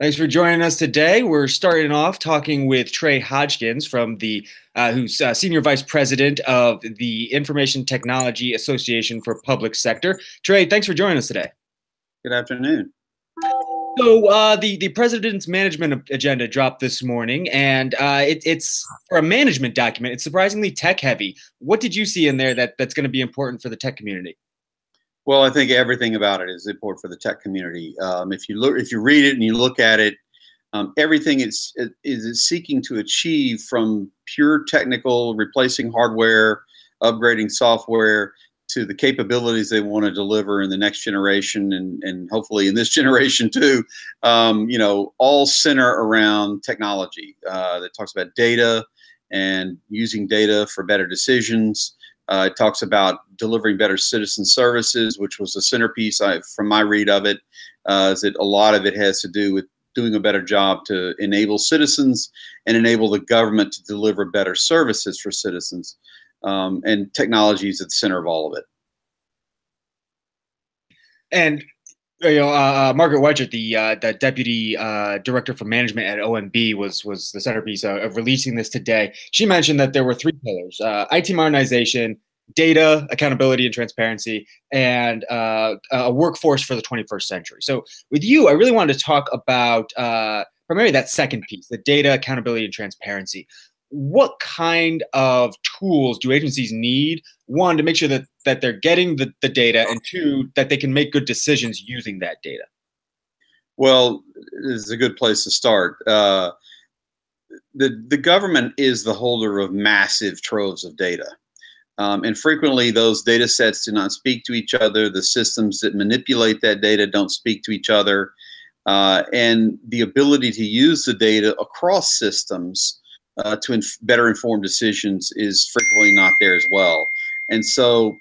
Thanks for joining us today. We're starting off talking with Trey Hodgkins from who's Senior Vice President of the Information Technology Association for Public Sector. Trey, thanks for joining us today. Good afternoon. So the president's management agenda dropped this morning, and it's for a management document. It's surprisingly tech heavy. What did you see in there that's going to be important for the tech community? Well, I think everything about it is important for the tech community. If you read it and you look at it, everything is seeking to achieve, from pure technical, replacing hardware, upgrading software, to the capabilities they want to deliver in the next generation, and hopefully in this generation too. All center around technology. That talks about data and using data for better decisions. It talks about delivering better citizen services, which was the centerpiece from my read of it. Is that a lot of it has to do with doing a better job to enable citizens and enable the government to deliver better services for citizens. And technology is at the center of all of it. And Margaret Weichert, the deputy director for management at OMB, was the centerpiece of releasing this today. She mentioned that there were three pillars: IT modernization, data, accountability and transparency, and a workforce for the 21st century. So with you, I really wanted to talk about primarily that second piece, the data, accountability and transparency. What kind of tools do agencies need, one, to make sure that they're getting the data, and two, that they can make good decisions using that data? Well, this is a good place to start. The government is the holder of massive troves of data. And frequently those data sets do not speak to each other. The systems that manipulate that data don't speak to each other. And the ability to use the data across systems to better inform decisions is frequently not there as well. And so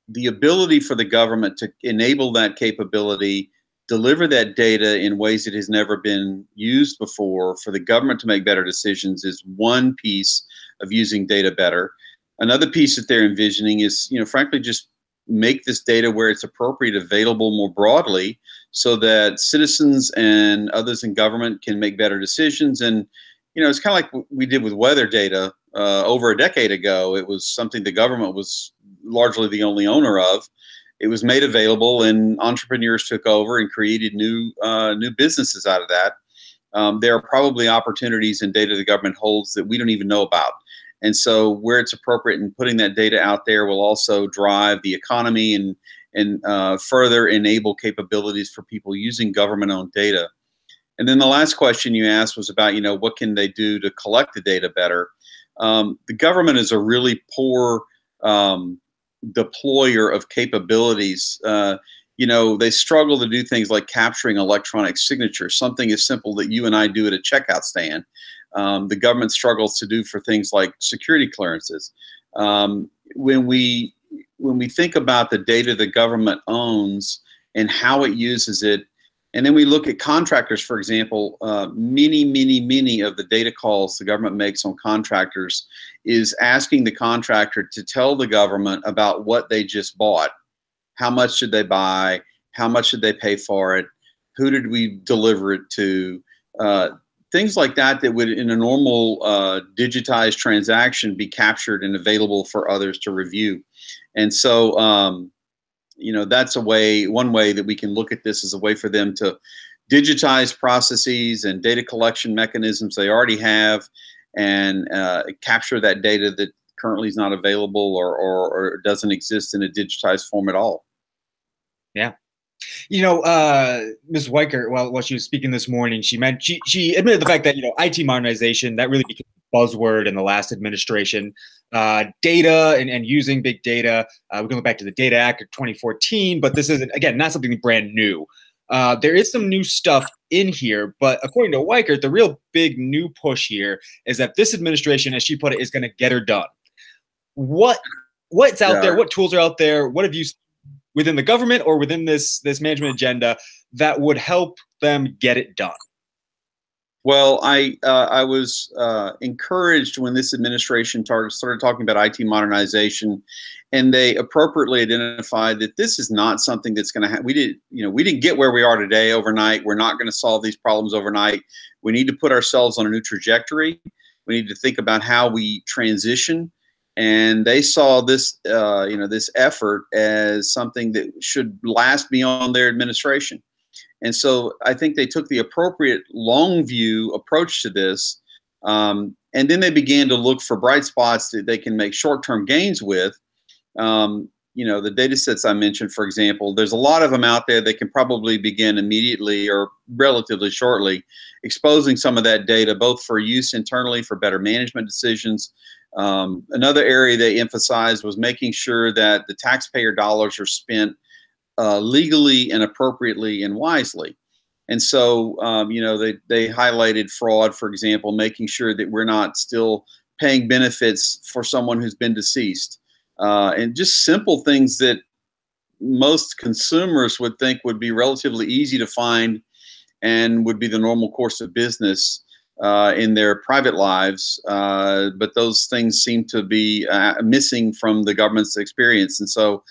the ability for the government to enable that capability, deliver that data in ways that has never been used before, for the government to make better decisions, is one piece of using data better. Another piece that they're envisioning is, frankly, just make this data where it's appropriate available more broadly, so that citizens and others in government can make better decisions. And it's kind of like we did with weather data over a decade ago. It was something the government was largely the only owner of. It was made available, and entrepreneurs took over and created new businesses out of that. There are probably opportunities in data the government holds that we don't even know about. And so where it's appropriate in putting that data out there will also drive the economy and further enable capabilities for people using government-owned data. And then the last question you asked was about, what can they do to collect the data better? The government is a really poor deployer of capabilities. They struggle to do things like capturing electronic signatures, something as simple that you and I do at a checkout stand. The government struggles to do for things like security clearances. When we think about the data the government owns and how it uses it, and then we look at contractors, for example, many of the data calls the government makes on contractors is asking the contractor to tell the government about what they just bought. How much did they buy? How much did they pay for it? Who did we deliver it to? Things like that would, in a normal digitized transaction, be captured and available for others to review. And so, that's one way that we can look at this as a way for them to digitize processes and data collection mechanisms they already have, and capture that data that currently is not available or doesn't exist in a digitized form at all. Yeah. Ms. Weichert, while she was speaking this morning, she admitted the fact that, IT modernization, that really became a buzzword in the last administration. Data and using big data. We can look back to the Data Act of 2014, but this isn't, again, not something brand new. There is some new stuff in here, but according to Weichert, the real big new push here is that this administration, as she put it, is going to get her done. What's out there? What tools are out there? What have you seen within the government or within this management agenda that would help them get it done? Well, I was encouraged when this administration started talking about IT modernization, and they appropriately identified that this is not something that's going to happen. We didn't get where we are today overnight. We're not going to solve these problems overnight. We need to put ourselves on a new trajectory. We need to think about how we transition. And they saw this, this effort as something that should last beyond their administration. And so I think they took the appropriate long view approach to this. And then they began to look for bright spots that they can make short-term gains with. The data sets I mentioned, for example, there's a lot of them out there. They can probably begin immediately or relatively shortly exposing some of that data, both for use internally for better management decisions. Another area they emphasized was making sure that the taxpayer dollars are spent legally and appropriately and wisely. And so, they highlighted fraud, for example, making sure that we're not still paying benefits for someone who's been deceased. And just simple things that most consumers would think would be relatively easy to find and would be the normal course of business in their private lives. But those things seem to be missing from the government's experience. And so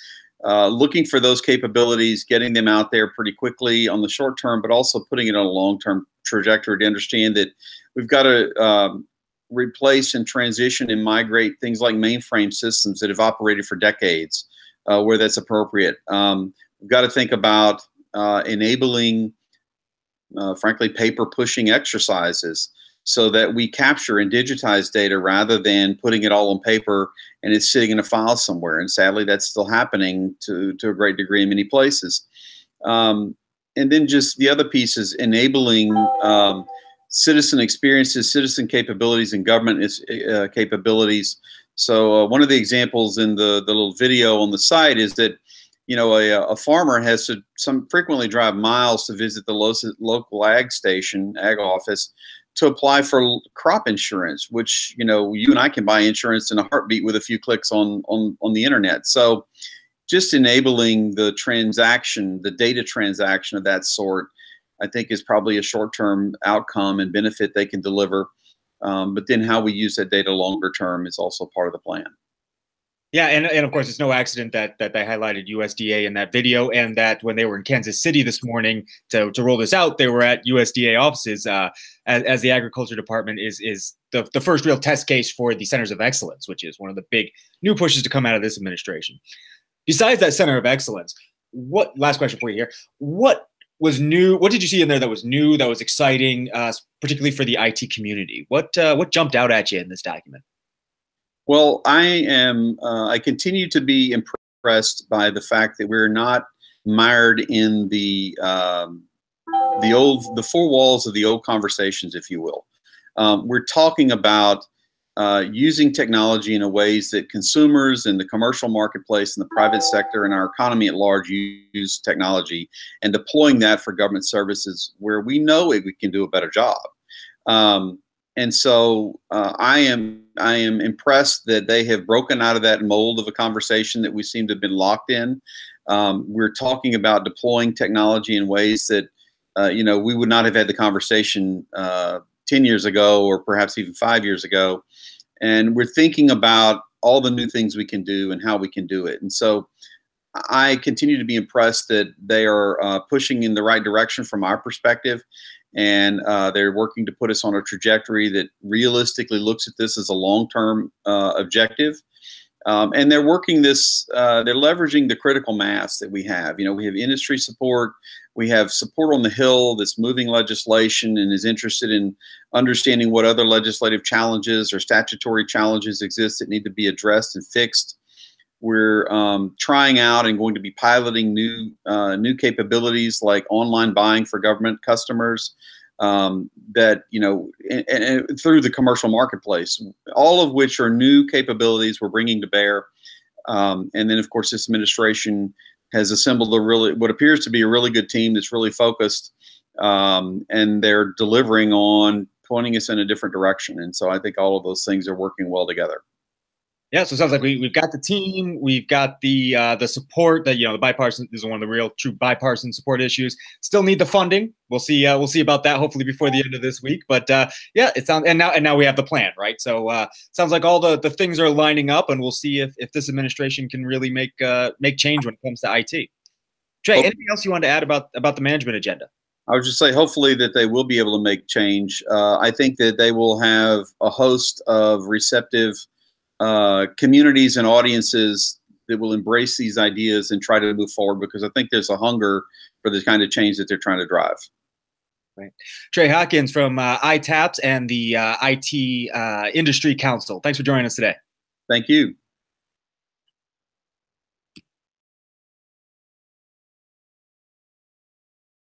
looking for those capabilities, getting them out there pretty quickly on the short term, but also putting it on a long-term trajectory to understand that we've got to replace and transition and migrate things like mainframe systems that have operated for decades where that's appropriate. We've got to think about enabling, frankly, paper pushing exercises so that we capture and digitize data rather than putting it all on paper and it's sitting in a file somewhere. And sadly, that's still happening to a great degree in many places. And then just the other piece is enabling citizen experiences, citizen capabilities, and government capabilities. So one of the examples in the little video on the site is that a farmer has to frequently drive miles to visit the local ag office to apply for crop insurance, which you and I can buy insurance in a heartbeat with a few clicks on the internet. So just enabling the transaction, the data transaction of that sort, I think is probably a short-term outcome and benefit they can deliver. But then how we use that data longer term is also part of the plan. Yeah, and of course, it's no accident that they highlighted USDA in that video, and that when they were in Kansas City this morning to roll this out, they were at USDA offices as the Agriculture Department is the first real test case for the Centers of Excellence, which is one of the big new pushes to come out of this administration. Besides that Center of Excellence, last question for you here, what was new? What did you see in there that was new, that was exciting, particularly for the IT community? What jumped out at you in this document? Well, I continue to be impressed by the fact that we're not mired in the four walls of the old conversations, if you will. We're talking about using technology in a ways that consumers and the commercial marketplace and the private sector and our economy at large use technology, and deploying that for government services where we know we can do a better job. And so I am impressed that they have broken out of that mold of a conversation that we seem to have been locked in. We're talking about deploying technology in ways that we would not have had the conversation 10 years ago or perhaps even 5 years ago. And we're thinking about all the new things we can do and how we can do it. And so I continue to be impressed that they are pushing in the right direction from our perspective. And they're working to put us on a trajectory that realistically looks at this as a long-term objective. And they're working this, they're leveraging the critical mass that we have. We have industry support. We have support on the Hill that's moving legislation and is interested in understanding what other legislative challenges or statutory challenges exist that need to be addressed and fixed. We're trying out and going to be piloting new capabilities like online buying for government customers that, and through the commercial marketplace, all of which are new capabilities we're bringing to bear. And then, of course, this administration has assembled what appears to be a really good team that's really focused, and they're delivering on pointing us in a different direction. And so I think all of those things are working well together. Yeah, so it sounds like we've got the team, we've got the support that the bipartisan is one of the real true bipartisan support issues. Still need the funding. We'll see about that hopefully before the end of this week. But yeah, it sounds and now we have the plan, right? So sounds like all the things are lining up, and we'll see if this administration can really make change when it comes to IT. Trey, anything else you want to add about the management agenda? I would just say, hopefully, that they will be able to make change. I think that they will have a host of receptive communities and audiences that will embrace these ideas and try to move forward, because I think there's a hunger for the kind of change that they're trying to drive. Right. Trey Hodgkins from ITAPS and the IT Industry Council. Thanks for joining us today. Thank you.